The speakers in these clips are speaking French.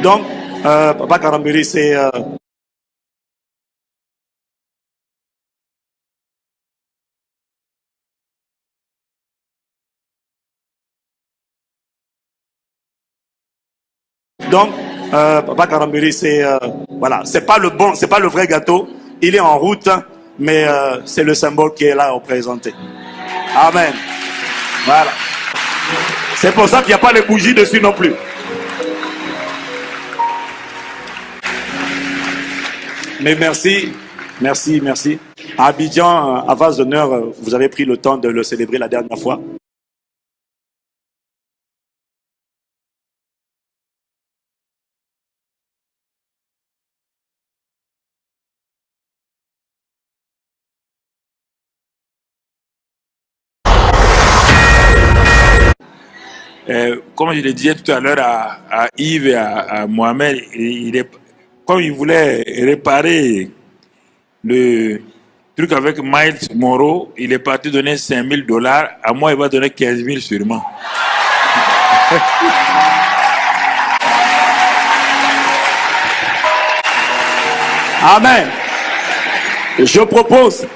Donc, Papa Karambiri, c'est... Donc, Papa Karambiri, c'est... voilà, c'est pas le bon, c'est pas le vrai gâteau. Il est en route, mais c'est le symbole qui est là représenté. Amen. Voilà. C'est pour ça qu'il n'y a pas les bougies dessus non plus. Mais merci, merci, merci. À Abidjan, à vase d'honneur, vous avez pris le temps de le célébrer la dernière fois. Comme je le disais tout à l'heure à Yves et à Mohamed, comme il voulait réparer le truc avec Miles Moreau, il est parti donner 5000 $. À moi, il va donner 15 000 sûrement. Amen. Je propose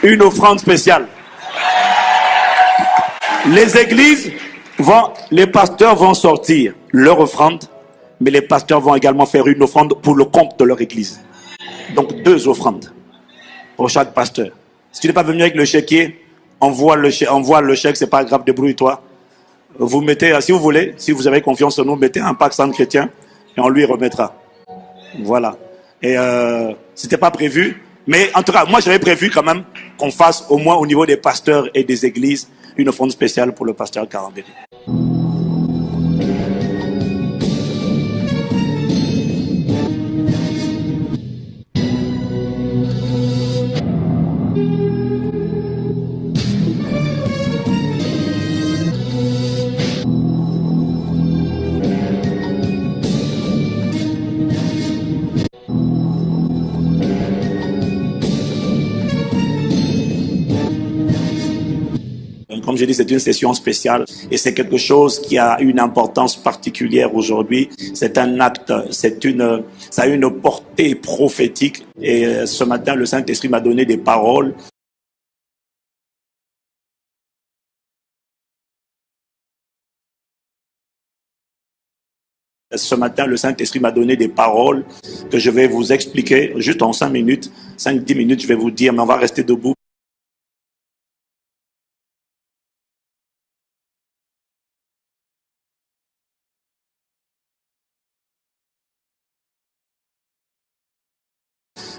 une offrande spéciale. Les églises les pasteurs vont sortir leur offrande, mais les pasteurs vont également faire une offrande pour le compte de leur église. Donc 2 offrandes pour chaque pasteur. Si tu n'es pas venu avec le chéquier, envoie le chèque, c'est pas grave, débrouille-toi. Vous mettez, si vous voulez, si vous avez confiance en nous, mettez un pack Centre Chrétien et on lui remettra. Voilà. Et c'était pas prévu, mais en tout cas, moi j'avais prévu quand même qu'on fasse au moins au niveau des pasteurs et des églises une offrande spéciale pour le pasteur Karambiri. Comme je dis, c'est une session spéciale et c'est quelque chose qui a une importance particulière aujourd'hui. C'est un acte, ça a une portée prophétique. Et ce matin, le Saint-Esprit m'a donné des paroles. Ce matin, le Saint-Esprit m'a donné des paroles que je vais vous expliquer juste en 5 minutes. 5-10 minutes, je vais vous dire, mais on va rester debout.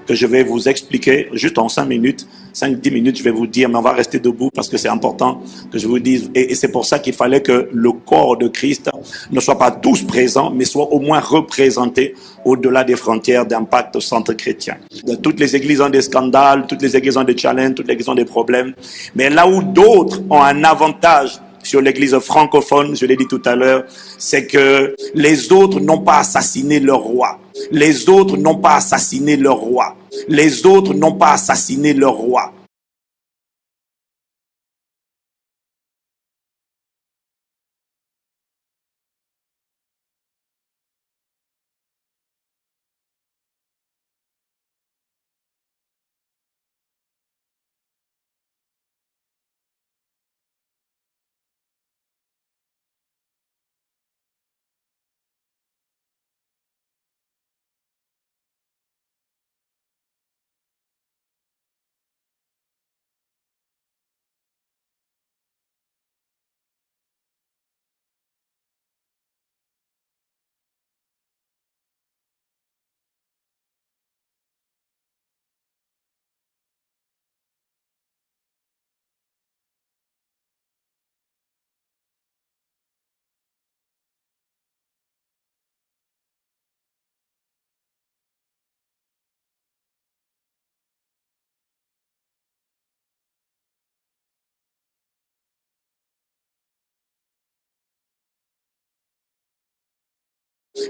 Que je vais vous expliquer juste en 5 minutes, 5-10 minutes, je vais vous dire, mais on va rester debout parce que c'est important que je vous dise. Et c'est pour ça qu'il fallait que le corps de Christ ne soit pas tous présents, mais soit au moins représenté au-delà des frontières d'Impact Centre Chrétien. Toutes les églises ont des scandales, toutes les églises ont des challenges, toutes les églises ont des problèmes. Mais là où d'autres ont un avantage sur l'église francophone, je l'ai dit tout à l'heure, c'est que les autres n'ont pas assassiné leur roi. Les autres n'ont pas assassiné leur roi. Les autres n'ont pas assassiné leur roi.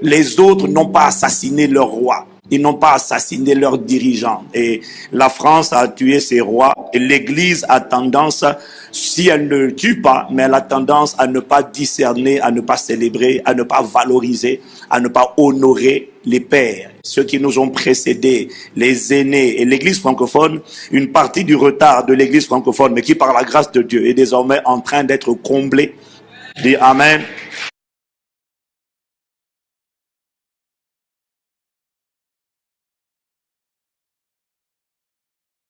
Les autres n'ont pas assassiné leur roi. Ils n'ont pas assassiné leurs dirigeants. Et la France a tué ses rois. Et l'Église a tendance, si elle ne tue pas, mais elle a tendance à ne pas discerner, à ne pas célébrer, à ne pas valoriser, à ne pas honorer les pères, ceux qui nous ont précédés, les aînés. Et l'Église francophone, une partie du retard de l'Église francophone, mais qui par la grâce de Dieu est désormais en train d'être comblée. Dis Amen.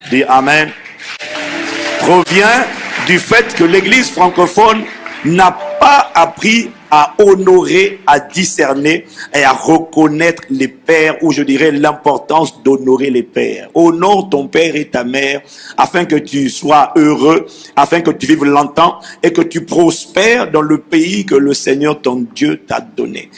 Dis Amen. Provient du fait que l'Église francophone n'a pas appris à honorer, à discerner et à reconnaître les pères, ou je dirais l'importance d'honorer les pères. Honore ton père et ta mère afin que tu sois heureux, afin que tu vives longtemps et que tu prospères dans le pays que le Seigneur ton Dieu t'a donné.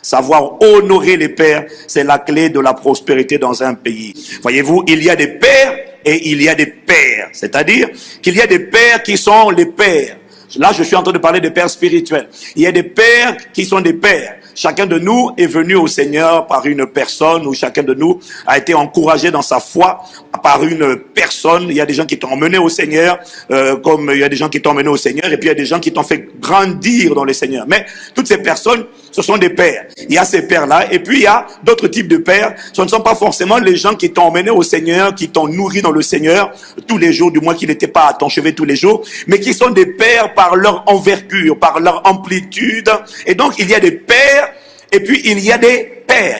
Savoir honorer les pères, c'est la clé de la prospérité dans un pays. Voyez-vous, il y a des pères et il y a des pères. C'est-à-dire qu'il y a des pères qui sont les pères. Là, je suis en train de parler des pères spirituels. Il y a des pères qui sont des pères. Chacun de nous est venu au Seigneur par une personne, ou chacun de nous a été encouragé dans sa foi par une personne. Il y a des gens qui t'ont emmené au Seigneur, comme il y a des gens qui t'ont emmené au Seigneur, et puis il y a des gens qui t'ont fait grandir dans le Seigneur. Mais toutes ces personnes, ce sont des pères. Il y a ces pères-là, et puis il y a d'autres types de pères. Ce ne sont pas forcément les gens qui t'ont emmené au Seigneur, qui t'ont nourri dans le Seigneur tous les jours, du moins qui n'étaient pas à ton chevet tous les jours, mais qui sont des pères par leur envergure, par leur amplitude. Et donc il y a des pères, et puis il y a des pères.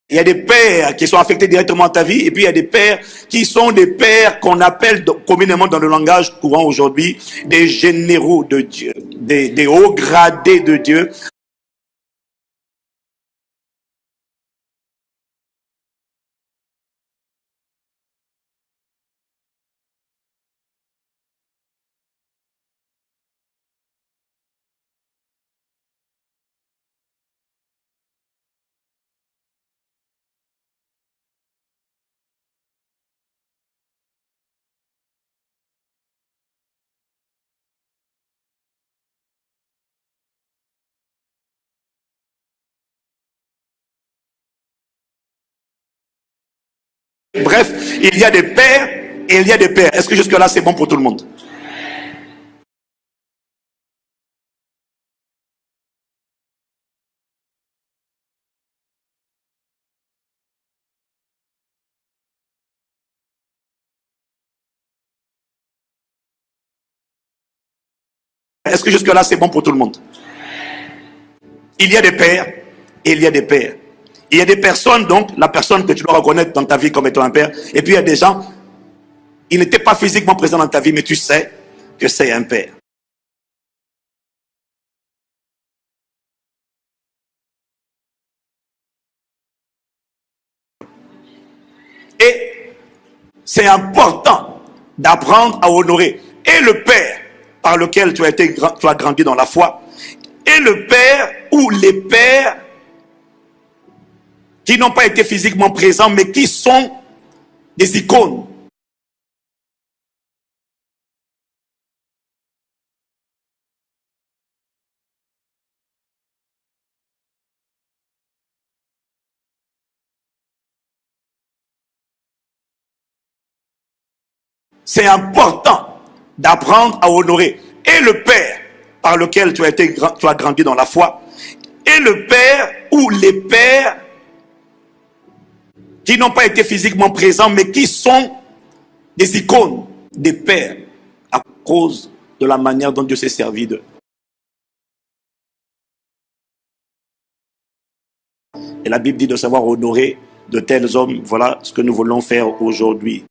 Il y a des pères qui sont affectés directement à ta vie, et puis il y a des pères qui sont des pères qu'on appelle communément dans le langage courant aujourd'hui des généraux de Dieu, des hauts gradés de Dieu. Bref, il y a des pères et il y a des pères. Est-ce que jusque-là c'est bon pour tout le monde? Est-ce que jusque-là c'est bon pour tout le monde? Il y a des pères et il y a des pères. Il y a des personnes, donc, la personne que tu dois reconnaître dans ta vie comme étant un père, et puis il y a des gens, ils n'étaient pas physiquement présents dans ta vie, mais tu sais que c'est un père. Et c'est important d'apprendre à honorer et le père par lequel tu as grandi dans la foi, et le père ou les pères qui n'ont pas été physiquement présents, mais qui sont des icônes. C'est important d'apprendre à honorer et le Père par lequel tu as grandi dans la foi, et le Père ou les pères qui n'ont pas été physiquement présents, mais qui sont des icônes, des pères, à cause de la manière dont Dieu s'est servi d'eux. Et la Bible dit de savoir honorer de tels hommes. Voilà ce que nous voulons faire aujourd'hui.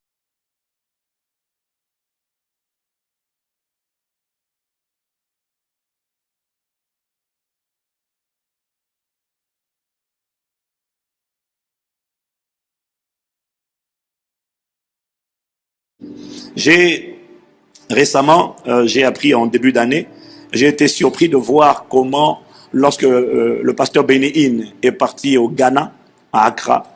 Récemment, j'ai appris en début d'année, j'ai été surpris de voir comment, lorsque le pasteur Benny Hinn est parti au Ghana, à Accra,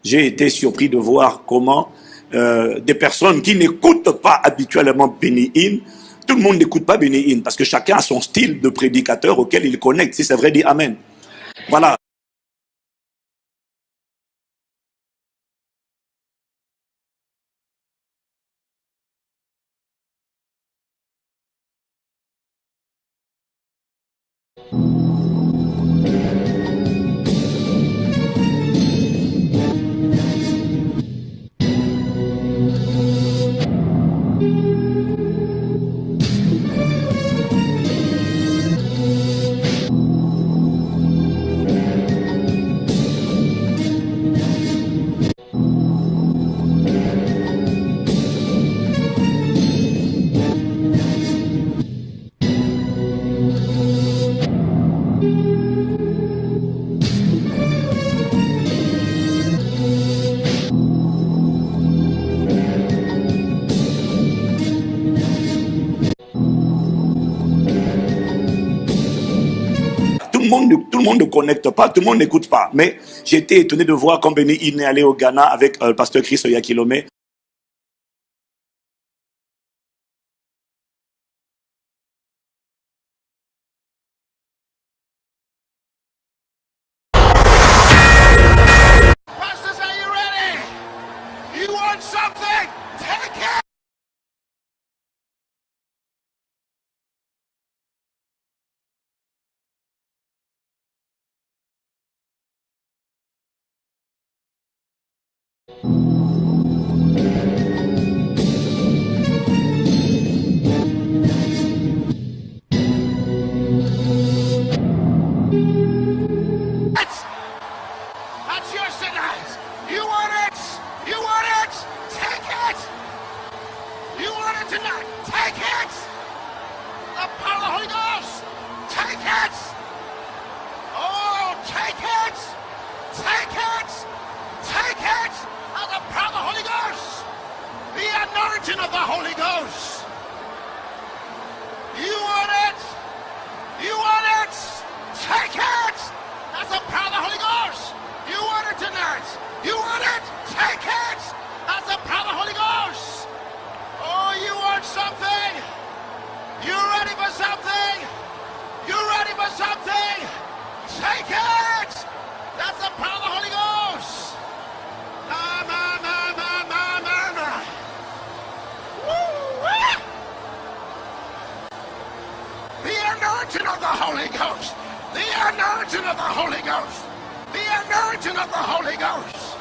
j'ai été surpris de voir comment des personnes qui n'écoutent pas habituellement Benny Hinn, tout le monde n'écoute pas Benny Hinn parce que chacun a son style de prédicateur auquel il connecte. Si c'est vrai, dit Amen. Voilà. Tout le monde ne connecte pas, tout le monde n'écoute pas. Mais j'ai été étonné de voir quand Benny Hinn est allé au Ghana avec le pasteur Chris Oyakilome. Pastors, are you ready? You want something? Take it! That's yours tonight. You want it? You want it? Take it! You want it tonight? Take it! The power of the Holy Ghost! Take it! Oh, take it! Take it! Take it! And the power of the Holy Ghost! The anointing of the Holy Ghost! You want it? You want it? Take it! That's the power of the Holy Ghost! You want it tonight? You want it? Take it! That's the power of the Holy Ghost! Oh, you want something? You ready for something? You ready for something? Take it! That's the power of the Holy Ghost! Woo! The anointing of the Holy Ghost! The anointing of the Holy Ghost! The anointing of the Holy Ghost!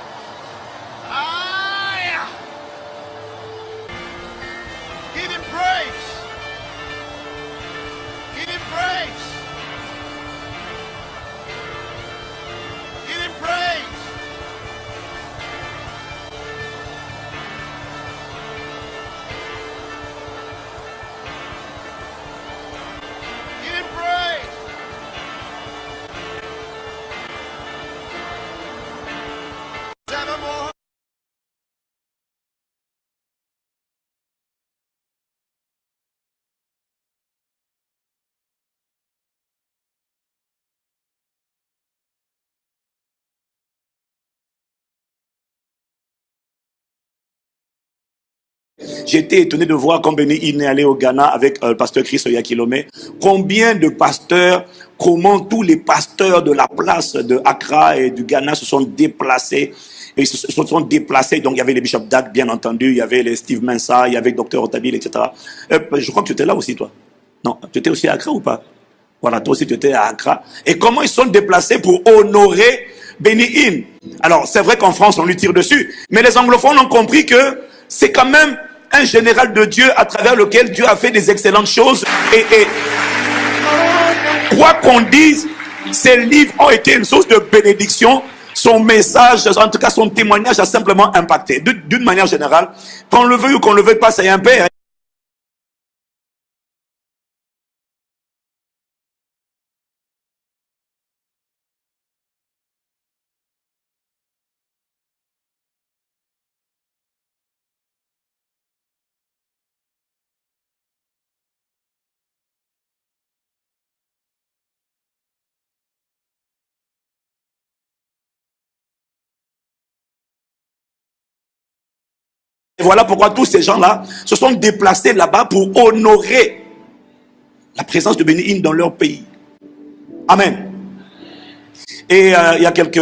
Ah, yeah. Give him praise! Give him praise! Give him praise! Give him praise! J'ai été étonné de voir quand Benny Hinn est allé au Ghana avec le pasteur Chris Oyakilome, combien de pasteurs, comment tous les pasteurs de la place de Accra et du Ghana se sont déplacés. Et ils se sont déplacés. Donc il y avait les Bishop Dag, bien entendu, il y avait les Steve Mensah, il y avait Dr Otabil, etc. Je crois que tu étais là aussi, toi. Non, tu étais aussi à Accra ou pas? Voilà, toi aussi tu étais à Accra. Et comment ils sont déplacés pour honorer Benny Hinn? Alors c'est vrai qu'en France on lui tire dessus, mais les anglophones ont compris que c'est quand même un général de Dieu à travers lequel Dieu a fait des excellentes choses. Et quoi qu'on dise, ces livres ont été une source de bénédiction. Son message, en tout cas son témoignage a simplement impacté. D'une manière générale, qu'on le veuille ou qu'on ne le veuille pas, c'est un père. Et voilà pourquoi tous ces gens-là se sont déplacés là-bas pour honorer la présence de Benny Hinn dans leur pays. Amen. Et il y a quelques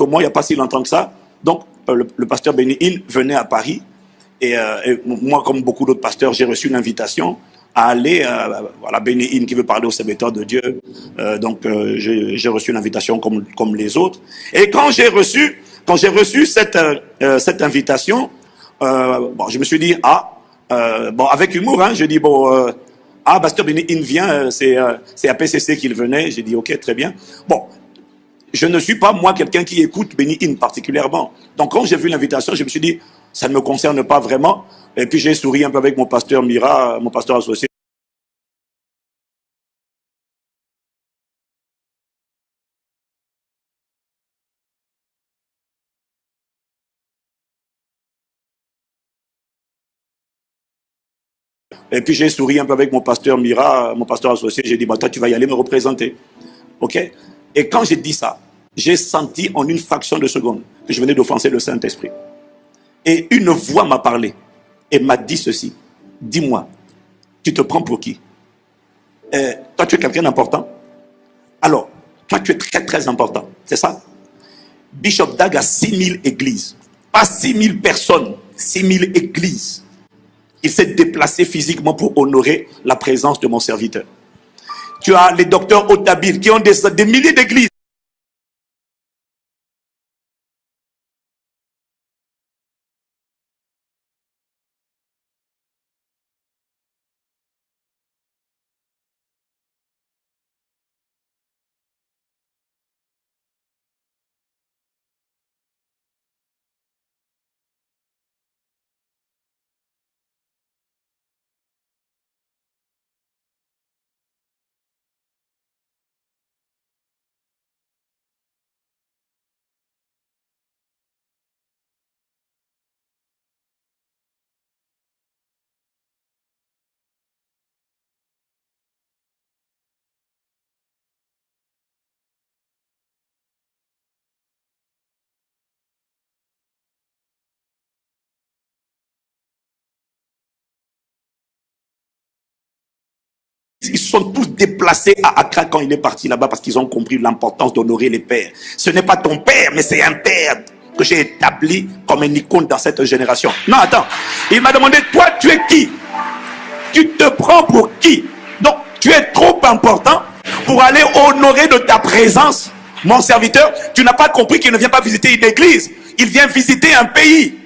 mois, il n'y a pas si longtemps que ça, donc le pasteur Benny Hinn venait à Paris. Et moi, comme beaucoup d'autres pasteurs, j'ai reçu l'invitation à aller à Benny Hinn qui veut parler au serviteur de Dieu. Donc j'ai reçu l'invitation comme les autres. Et quand j'ai reçu cette invitation, bon, je me suis dit, bon, avec humour, hein, je dis, bon, pasteur Benny Hinn vient, c'est à PCC qu'il venait. J'ai dit, ok, très bien. Bon, je ne suis pas, moi, quelqu'un qui écoute Benny Hinn particulièrement. Donc, quand j'ai vu l'invitation, je me suis dit, ça ne me concerne pas vraiment. Et puis, j'ai souri un peu avec mon pasteur Mira, mon pasteur associé. Et puis, j'ai souri un peu avec mon pasteur Mira, mon pasteur associé. J'ai dit, bah, toi, tu vas y aller me représenter. OK? Et quand j'ai dit ça, j'ai senti en une fraction de seconde que je venais d'offenser le Saint-Esprit. Et une voix m'a parlé et m'a dit ceci. Dis-moi, tu te prends pour qui? Toi, tu es quelqu'un d'important? Alors, toi, tu es très, très important. C'est ça? Bishop Dag a 6000 églises. Pas 6000 personnes, 6000 églises. Il s'est déplacé physiquement pour honorer la présence de mon serviteur. Tu as les docteurs Otabil qui ont des milliers d'églises. Ils sont tous déplacés à Accra quand il est parti là-bas parce qu'ils ont compris l'importance d'honorer les pères. Ce n'est pas ton père, mais c'est un père que j'ai établi comme une icône dans cette génération. Non, attends. Il m'a demandé, toi, tu es qui? Tu te prends pour qui? Donc, tu es trop important pour aller honorer de ta présence mon serviteur. Tu n'as pas compris qu'il ne vient pas visiter une église. Il vient visiter un pays.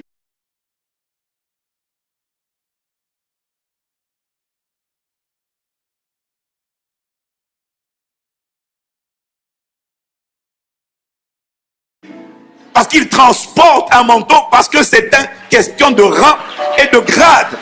Parce qu'il transporte un manteau, parce que c'est une question de rang et de grade.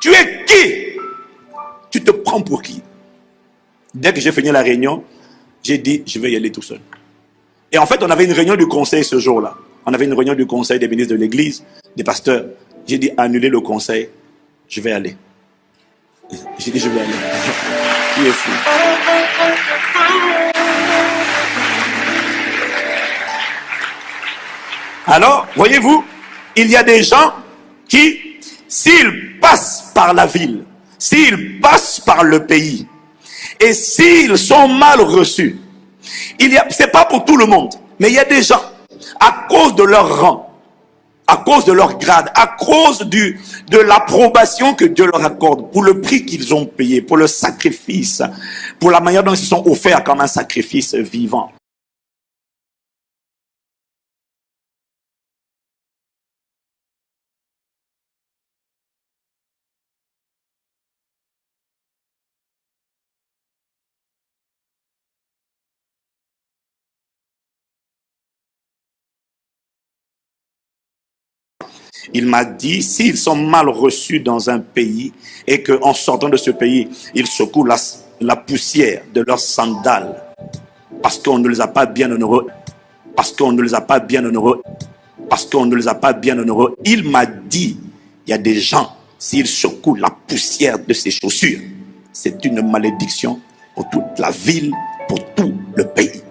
Tu es qui? Tu te prends pour qui? Dès que j'ai fini la réunion, j'ai dit, je vais y aller tout seul. Et en fait, on avait une réunion du conseil ce jour-là. On avait une réunion du conseil des ministres de l'église, des pasteurs. J'ai dit, annulez le conseil, je vais aller. J'ai dit, je vais aller. Tu es fou. Alors, voyez-vous, il y a des gens qui, s'ils passent par la ville, s'ils passent par le pays, et s'ils sont mal reçus, c'est pas pour tout le monde, mais il y a des gens, à cause de leur rang, à cause de leur grade, à cause de l'approbation que Dieu leur accorde, pour le prix qu'ils ont payé, pour le sacrifice, pour la manière dont ils se sont offerts comme un sacrifice vivant. Il m'a dit, s'ils sont mal reçus dans un pays et qu'en sortant de ce pays, ils secouent la poussière de leurs sandales parce qu'on ne les a pas bien honorés, parce qu'on ne les a pas bien honorés, parce qu'on ne les a pas bien honorés. Il m'a dit, il y a des gens, s'ils secouent la poussière de ses chaussures, c'est une malédiction pour toute la ville, pour tout le pays.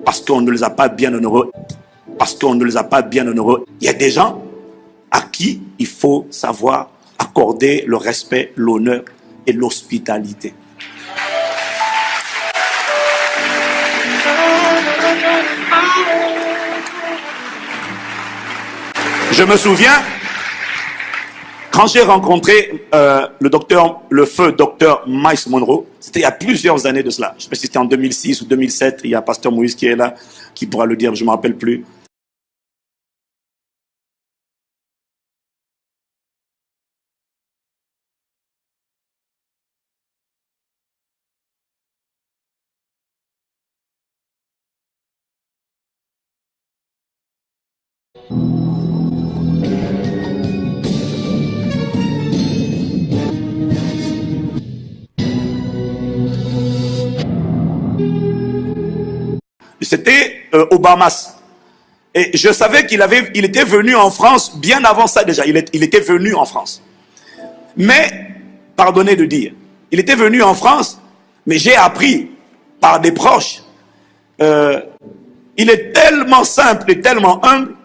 Parce qu'on ne les a pas bien honorés, parce qu'on ne les a pas bien honorés. Il y a des gens à qui il faut savoir accorder le respect, l'honneur et l'hospitalité. Je me souviens, quand j'ai rencontré le feu docteur Miles Monroe, c'était il y a plusieurs années de cela. Je ne sais pas si c'était en 2006 ou 2007, il y a Pasteur Moïse qui est là, qui pourra le dire, je ne me rappelle plus. C'était Obamas. Et je savais il était venu en France bien avant ça déjà. Il était venu en France. Mais, pardonnez de dire, il était venu en France, mais j'ai appris par des proches. Il est tellement simple et tellement humble.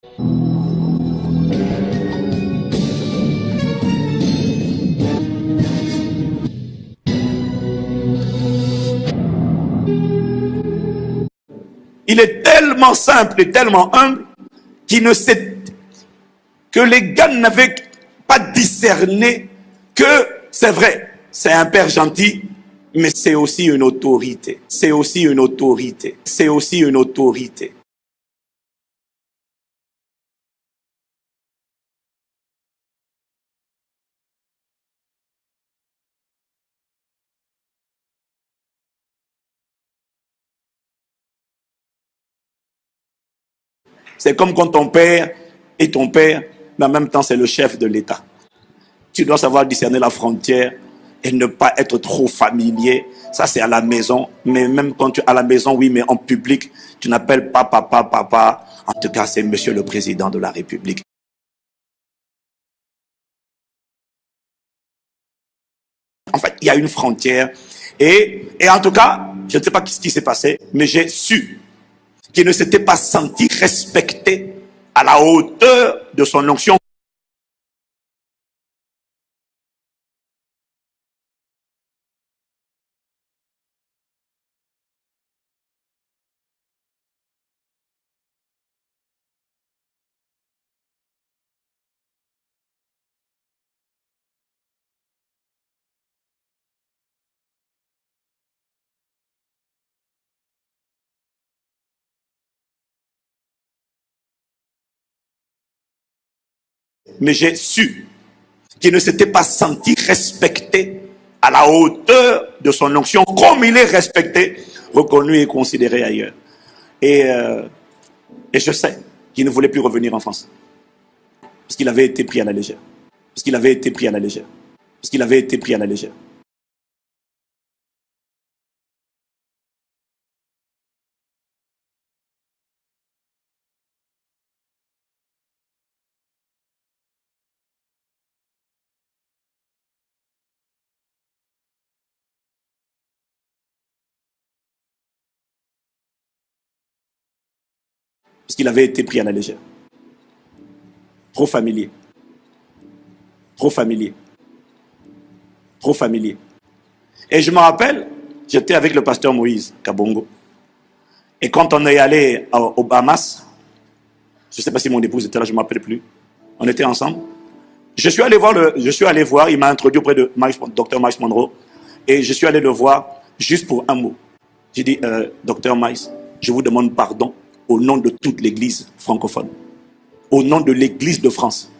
Il est tellement simple et tellement humble qu'il ne sait que les gars n'avaient pas discerné que c'est vrai, c'est un père gentil, mais c'est aussi une autorité. C'est aussi une autorité. C'est aussi une autorité. C'est comme quand ton père est ton père, mais en même temps c'est le chef de l'État. Tu dois savoir discerner la frontière et ne pas être trop familier. Ça, c'est à la maison. Mais même quand tu es à la maison, oui, mais en public, tu n'appelles pas papa, papa. En tout cas, c'est monsieur le président de la République. En fait, il y a une frontière. Et en tout cas, je ne sais pas ce qui s'est passé, mais j'ai su qu'il ne s'était pas senti respecté à la hauteur de son onction. Mais j'ai su qu'il ne s'était pas senti respecté à la hauteur de son onction, comme il est respecté, reconnu et considéré ailleurs. Et je sais qu'il ne voulait plus revenir en France. Parce qu'il avait été pris à la légère. Parce qu'il avait été pris à la légère. Parce qu'il avait été pris à la légère. Parce qu'il avait été pris à la légère. Trop familier. Trop familier. Trop familier. Et je me rappelle, j'étais avec le pasteur Moïse Kabongo. Et quand on est allé aux Bahamas, je ne sais pas si mon épouse était là, je ne m'appelle plus. On était ensemble. Je suis allé voir, il m'a introduit auprès de Dr. Miles Monroe. Et je suis allé le voir juste pour un mot. J'ai dit, Dr. Miles, je vous demande pardon au nom de toute l'église francophone. Au nom de l'église de France.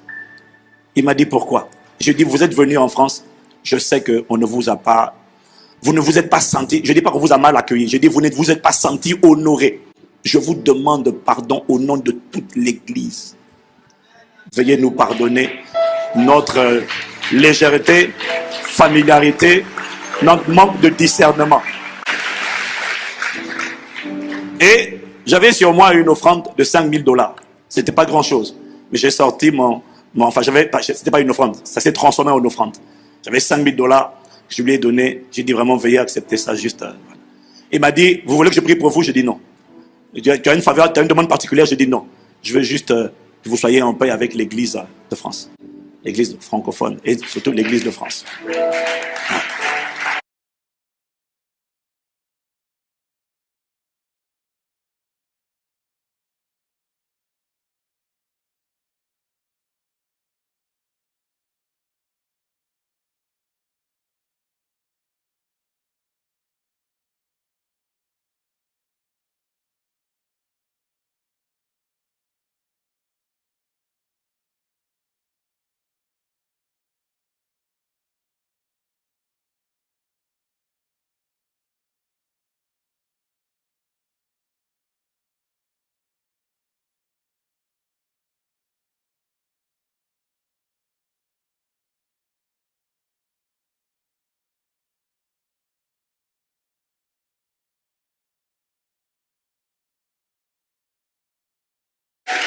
Il m'a dit pourquoi. Je dis, vous êtes venu en France, je sais qu'on ne vous a pas, vous ne vous êtes pas senti, je ne dis pas qu'on vous a mal accueilli, je dis, vous ne vous êtes pas senti honoré. Je vous demande pardon au nom de toute l'église. Veuillez nous pardonner notre légèreté, familiarité, notre manque de discernement. Et j'avais sur moi une offrande de 5 000 $. C'était pas grand chose. Mais j'ai sorti c'était pas une offrande. Ça s'est transformé en offrande. J'avais 5 000 $. Je lui ai donné. J'ai dit vraiment, veuillez accepter ça juste. Il m'a dit, vous voulez que je prie pour vous? J'ai dit non. Tu as une faveur, tu as une demande particulière? J'ai dit non. Je veux juste que vous soyez en paix avec l'église de France. L'église francophone et surtout l'église de France.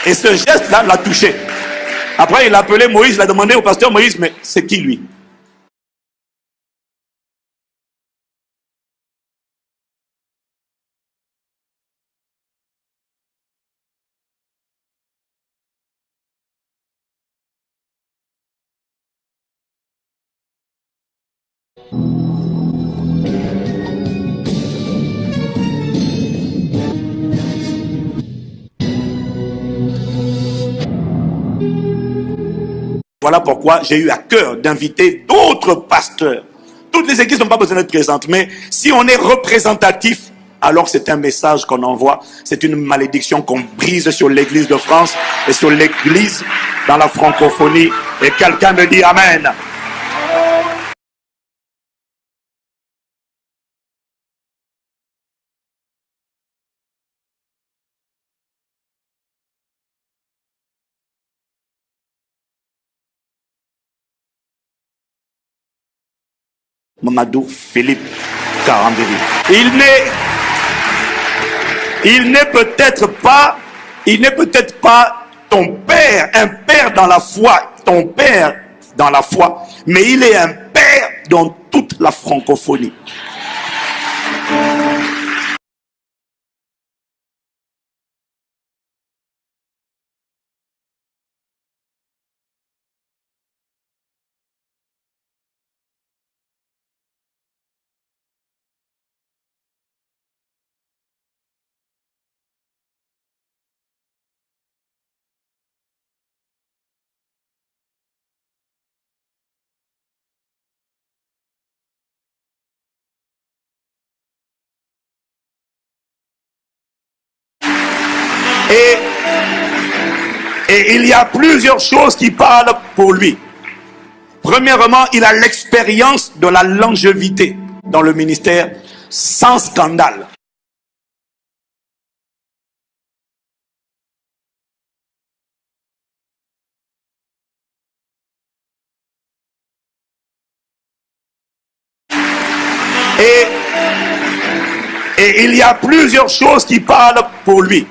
Et ce geste-là l'a touché. Après, il a appelé Moïse, il a demandé au pasteur Moïse, mais c'est qui lui? Voilà pourquoi j'ai eu à cœur d'inviter d'autres pasteurs. Toutes les églises n'ont pas besoin d'être présentes, mais si on est représentatif, alors c'est un message qu'on envoie. C'est une malédiction qu'on brise sur l'église de France et sur l'église dans la francophonie. Et quelqu'un me dit Amen. Mamadou Philippe Karambéry. Il n'est peut-être pas ton père, un père dans la foi, ton père dans la foi, mais il est un père dans toute la francophonie. Et il y a plusieurs choses qui parlent pour lui. Premièrement, il a l'expérience de la longévité dans le ministère sans scandale. Et il y a plusieurs choses qui parlent pour lui.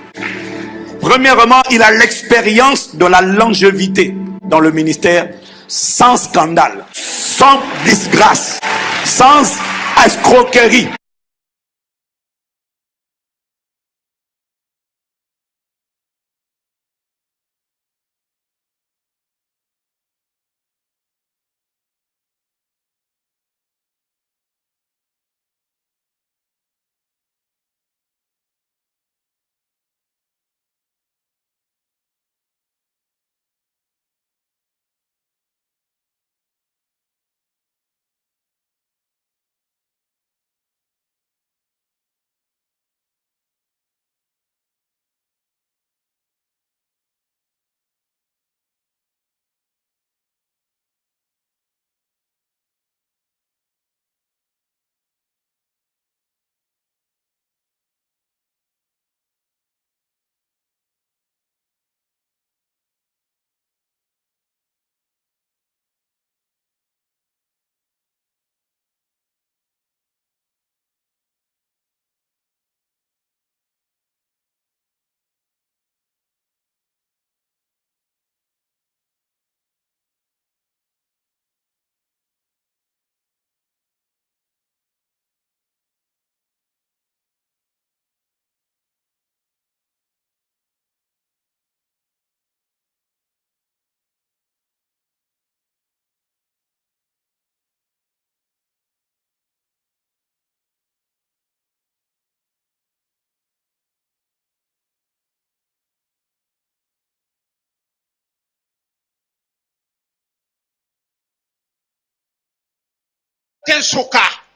Premièrement, il a l'expérience de la longévité dans le ministère sans scandale, sans disgrâce, sans escroquerie.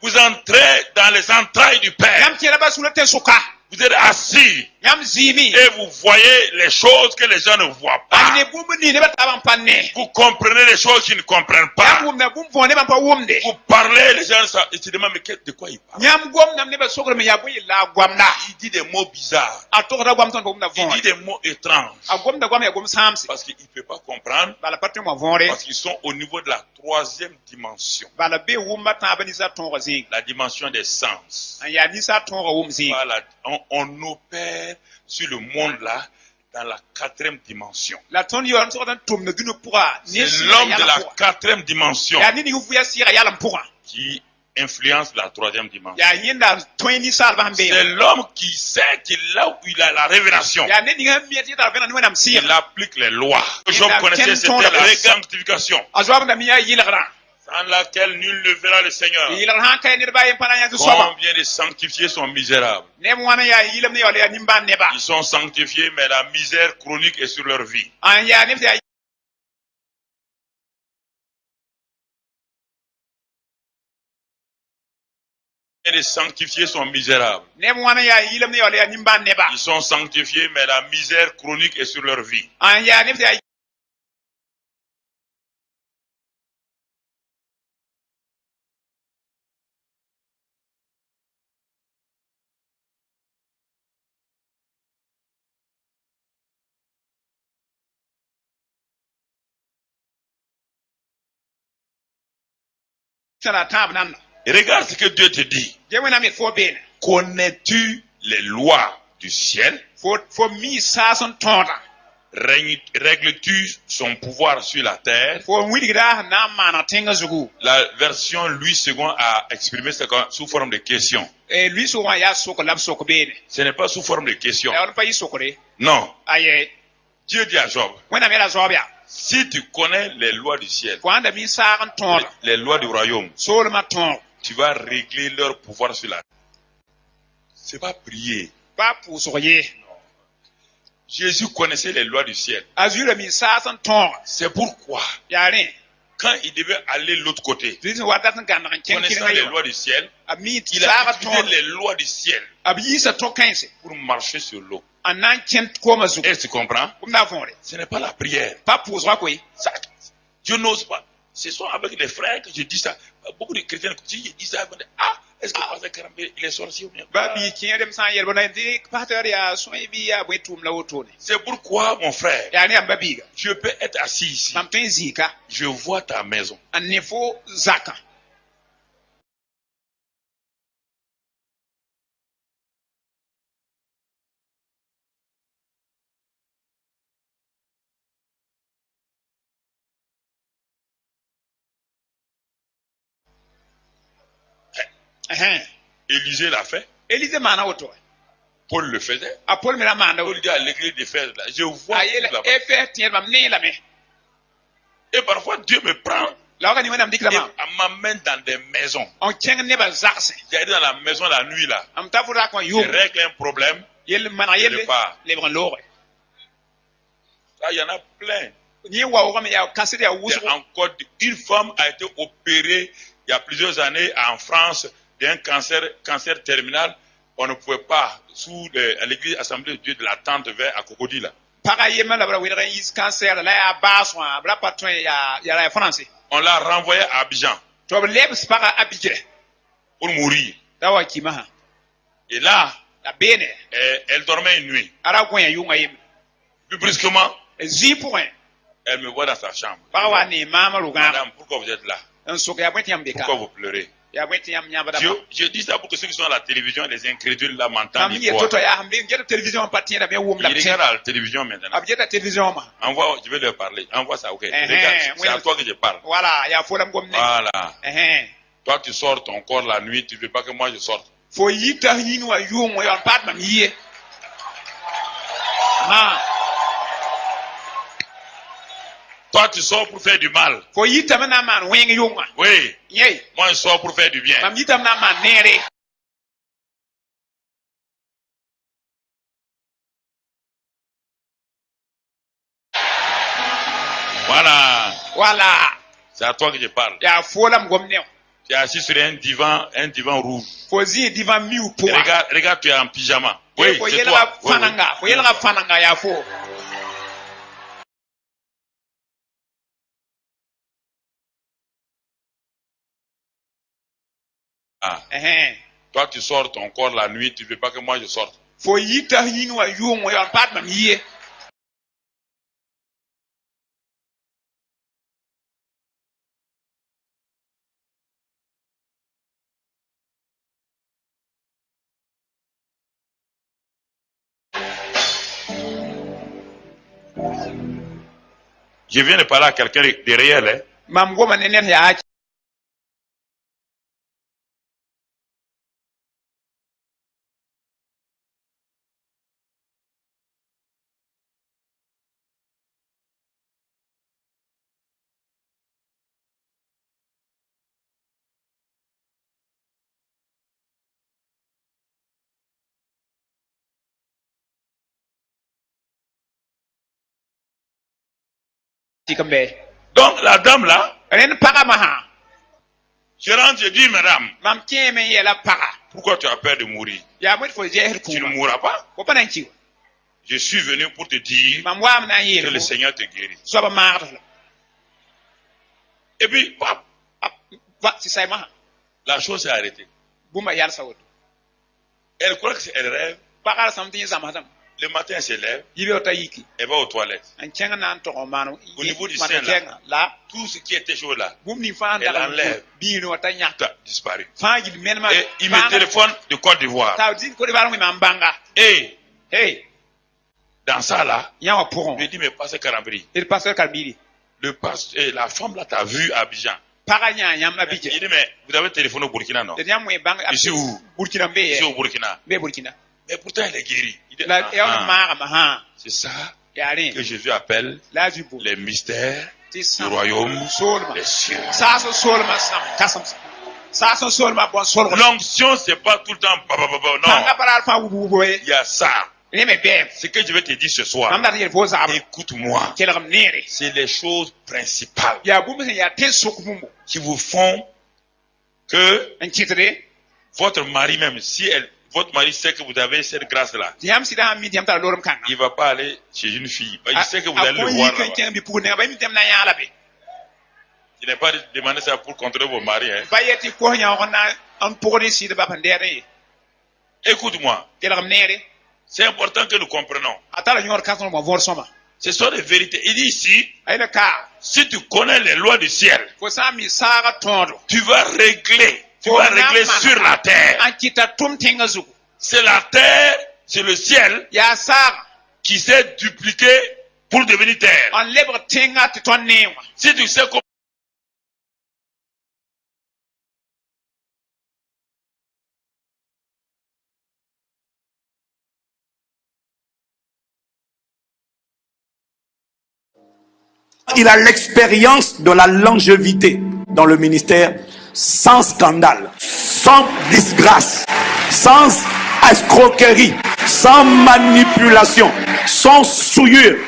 Vous entrez dans les entrailles du Père. Vous êtes assis et vous voyez les choses que les gens ne voient pas. Vous comprenez les choses qu'ils ne comprennent pas. Vous parlez, les gens ils se demandent mais de quoi il parle. Il dit des mots bizarres. Il dit des mots étranges. Parce qu'il ne peut pas comprendre. Parce qu'ils sont au niveau de la troisième dimension. La dimension des sens. On opère sur le monde là dans la quatrième dimension. C'est l'homme de la quatrième dimension qui influence la troisième dimension. C'est l'homme qui sait qu'il là où il a la révélation. Il applique les lois. Job connaissait, c'était la sanctification. sans laquelle nul ne verra le Seigneur. Qu'on vient de sanctifier sont misérables. Ils sont sanctifiés, mais la misère chronique est sur leur vie. Les sanctifiés sont misérables. Ils sont sanctifiés, mais la misère chronique est sur leur vie. Et regarde ce que Dieu te dit. Connais-tu les lois du ciel? Règles-tu son pouvoir sur la terre? La version Louis II a exprimé ça sous forme de question. Ce n'est pas sous forme de question. Non. Dieu dit à Job, si tu connais les lois du ciel, les lois du royaume, tu vas régler leur pouvoir sur la terre. C'est pas prier. Jésus connaissait les lois du ciel. C'est pourquoi, quand il devait aller de l'autre côté, connaissant les lois du ciel, il a utilisé les lois du ciel pour marcher sur l'eau. Est-ce que tu comprends? Ce n'est pas la prière. Ça, Dieu n'ose pas. Ce sont avec les frères que je dis ça. Beaucoup de chrétiens, si je dis ça, ah, est-ce que Pasteur Karambe, il est sorcier ou bien? C'est pourquoi, mon frère, je peux être assis ici. Je vois ta maison. Élisée l'a fait. Paul le faisait. Paul dit à l'église de faire là. Je vois tout là-bas. Et parfois Dieu me prend et m'amène dans des maisons. J'allais dans la maison la nuit là. Je règle un problème. Je pars. Là, il y en a plein. Encore une femme a été opérée il y a plusieurs années en France d'un cancer terminal. On ne pouvait pas, à l'église Assemblée de Dieu de la Tente Vert à Cocody là. On l'a renvoyé à Abidjan pour mourir. Et là, elle dormait une nuit. Plus brusquement, elle me voit dans sa chambre. Madame, pourquoi vous êtes là? Pourquoi vous pleurez? Je dis ça pour que ceux qui sont à la télévision, les incrédules, là, m'entendent. Ils regardent à la télévision maintenant. Envoie, je vais leur parler. Envoie ça, ok. Regarde, c'est à toi que je parle. Voilà. Toi, tu sors ton corps la nuit, tu ne veux pas que moi je sorte. Toi, tu sors pour faire du mal. Oui. Moi, je sors pour faire du bien. Voilà. C'est à toi que je parle. Tu es assis sur un divan rouge. Regarde, tu es en pyjama. Oui, c'est toi. Toi, tu sors ton corps la nuit, tu ne veux pas que moi je sorte. Je viens de parler à quelqu'un de réel. Donc la dame là, je rentre, je dis madame, pourquoi tu as peur de mourir? Tu ne mourras pas. Je suis venu pour te dire que le Seigneur te guérit. Et puis, la chose s'est arrêtée. Elle croit qu'elle rêve. Le matin, elle se lève. Elle va aux toilettes. Au niveau du sein, là, tout ce qui était chaud là, elle enlève. Tout a disparu. Et il me téléphone de Côte d'Ivoire. Et dans ça là, je lui dis, mais pasteur Karambri, la femme là t'a vu à Abidjan. Il dit, mais vous avez téléphoné au Burkina, non? Ici où? Ici au Burkina. Mais pourtant, elle est guérie. C'est ça que Jésus appelle les mystères du royaume des cieux. L'onction, c'est pas tout le temps. Non. Il y a ça. Ce que je vais te dire ce soir, écoute-moi. C'est les choses principales qui vous font que votre mari, même si votre mari sait que vous avez cette grâce-là, il ne va pas aller chez une fille. Il sait que vous allez le voir là-bas. Il n'est pas demandé ça pour contrôler vos maris. Écoute-moi. C'est important que nous comprenions. Ce sont des vérités. Il dit ici, si tu connais les lois du ciel, tu vas régler. Tu vas régler sur la terre. C'est la terre, c'est le ciel qui s'est dupliqué pour devenir terre. Si tu sais comment il a l'expérience de la longévité dans le ministère, sans scandale, sans disgrâce, sans escroquerie, sans manipulation, sans souillure.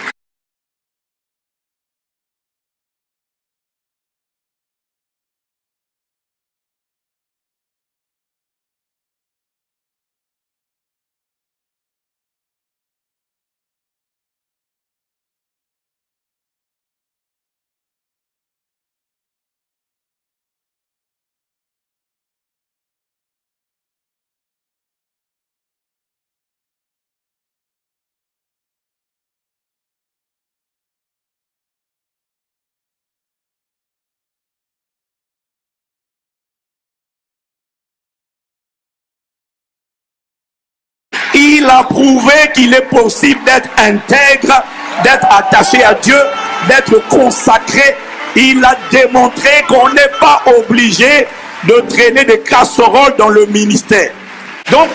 Il a prouvé qu'il est possible d'être intègre, d'être attaché à Dieu, d'être consacré. Il a démontré qu'on n'est pas obligé de traîner des casseroles dans le ministère. Donc,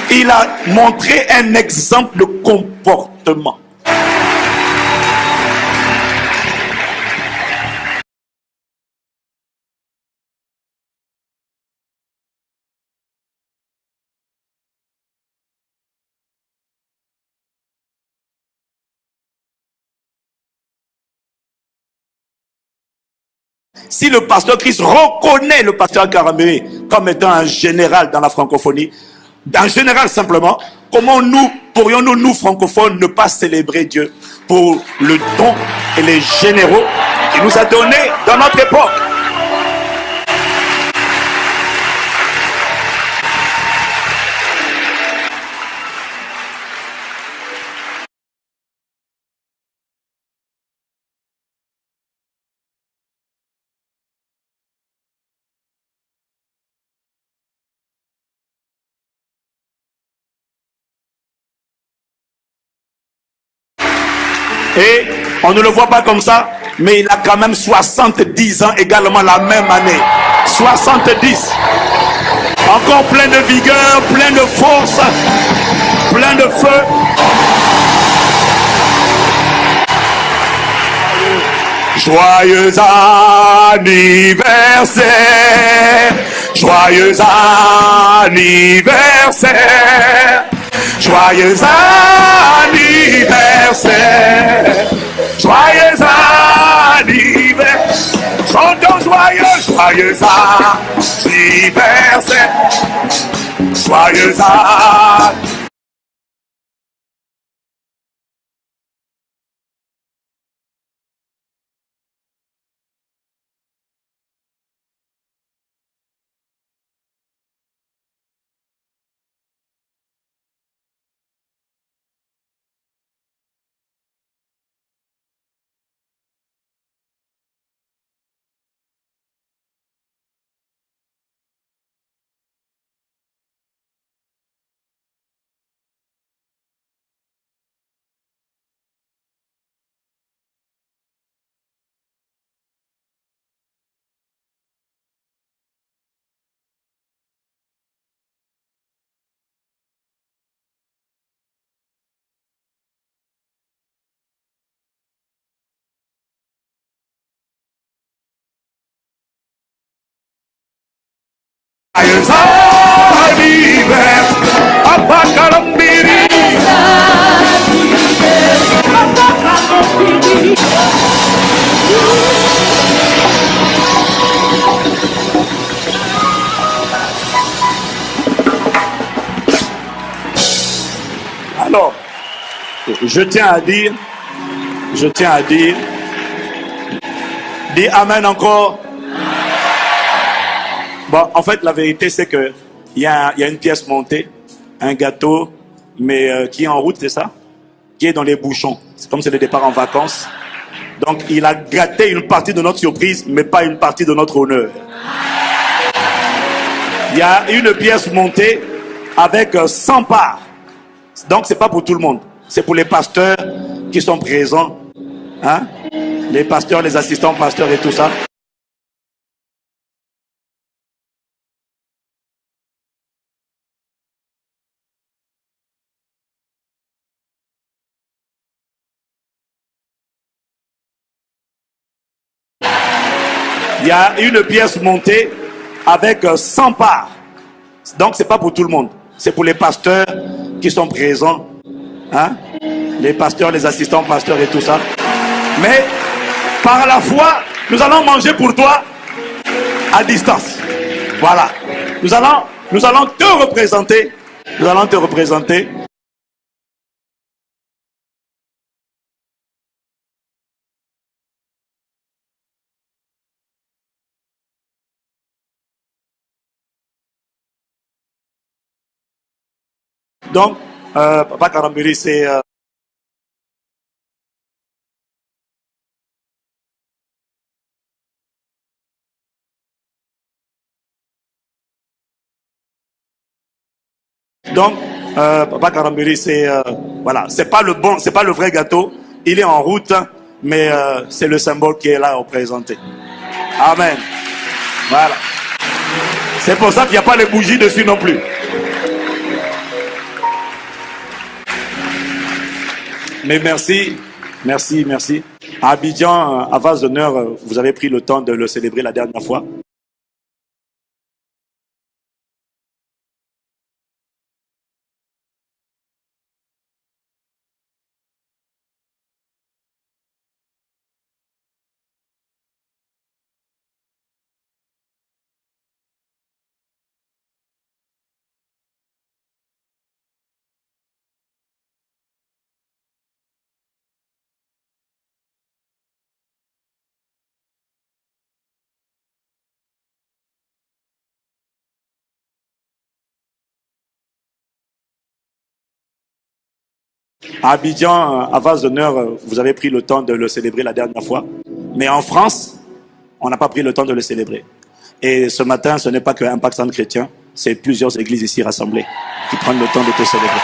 il a montré un exemple de comportement. Si le pasteur Christ reconnaît le pasteur Karambri comme étant un général dans la francophonie, un général simplement, comment pourrions-nous, nous francophones, ne pas célébrer Dieu pour le don et les généraux qu'il nous a donnés dans notre époque? Et on ne le voit pas comme ça, mais il a quand même 70 ans également la même année. 70. Encore plein de vigueur, plein de force, plein de feu. Joyeux anniversaire, joyeux anniversaire, joyeux anniversaire, joyeux Joyeux anniversaire, joyeux anniversaire. Joyeux anniversaire, Papa Kalambiri. Papa Kalambiri. Alors, je tiens à dire, dis Amen encore. Bon, en fait, la vérité, c'est que il y a une pièce montée, un gâteau, mais qui est en route, c'est ça? Qui est dans les bouchons. C'est comme c'est le départ en vacances. Donc, il a gâté une partie de notre surprise, mais pas une partie de notre honneur. Il y a une pièce montée avec 100 parts. Donc, c'est pas pour tout le monde. C'est pour les pasteurs qui sont présents. Hein? Les pasteurs, les assistants pasteurs et tout ça. Il y a une pièce montée avec 100 parts. Donc, c'est pas pour tout le monde. C'est pour les pasteurs qui sont présents. Hein? Les pasteurs, les assistants pasteurs et tout ça. Mais, par la foi, nous allons manger pour toi à distance. Voilà. Nous allons te représenter. Nous allons te représenter. Donc, Papa Kalambiri, c'est... Donc, Papa Kalambiri, c'est... voilà, c'est pas le vrai gâteau. Il est en route, mais c'est le symbole qui est là représenté. Amen. Voilà. C'est pour ça qu'il n'y a pas les bougies dessus non plus. Mais merci. À Abidjan, à Vase d'honneur, vous avez pris le temps de le célébrer la dernière fois. À Abidjan, à Vase d'honneur, vous avez pris le temps de le célébrer la dernière fois. Mais en France, on n'a pas pris le temps de le célébrer. Et ce matin, ce n'est pas qu'un Impact Centre chrétien, c'est plusieurs églises ici rassemblées qui prennent le temps de te célébrer.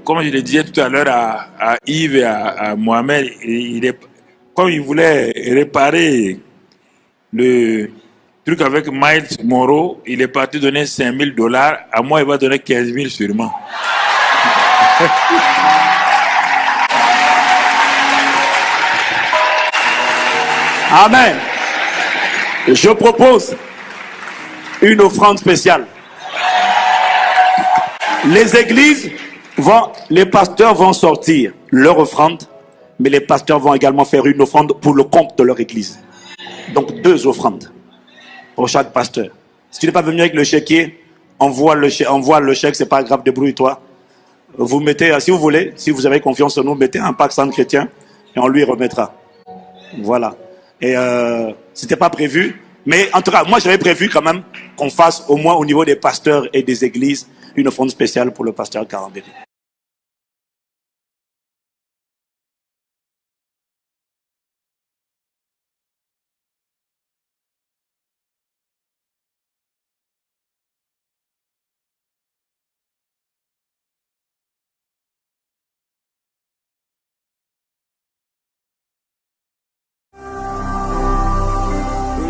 Comme je le disais tout à l'heure à Yves et à Mohamed, comme il voulait réparer le truc avec Miles Monroe, il est parti donner $5,000. À moi, il va donner 15 000 sûrement. Amen. Je propose une offrande spéciale. Les églises les pasteurs vont sortir leur offrande mais les pasteurs vont également faire une offrande pour le compte de leur église. Donc 2 offrandes pour chaque pasteur. Si tu n'es pas venu avec le chéquier, envoie le chèque, c'est pas grave, débrouille-toi. Vous mettez, si vous voulez, si vous avez confiance en nous, mettez un pack Centre Chrétien et on lui remettra. Voilà. Et c'était pas prévu, mais en tout cas, moi j'avais prévu quand même qu'on fasse au moins au niveau des pasteurs et des églises une offrande spéciale pour le pasteur Karambéry.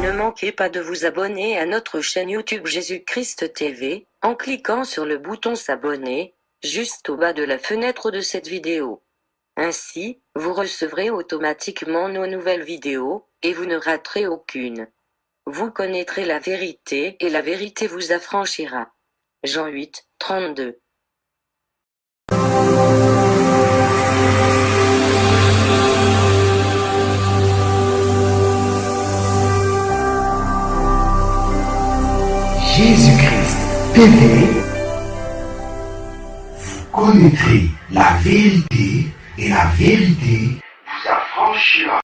Ne manquez pas de vous abonner à notre chaîne YouTube Jésus-Christ TV, en cliquant sur le bouton s'abonner, juste au bas de la fenêtre de cette vidéo. Ainsi, vous recevrez automatiquement nos nouvelles vidéos, et vous ne raterez aucune. Vous connaîtrez la vérité et la vérité vous affranchira. Jean 8, 32. Jésus-Christ TV, vous connaîtrez la vérité et la vérité vous affranchira.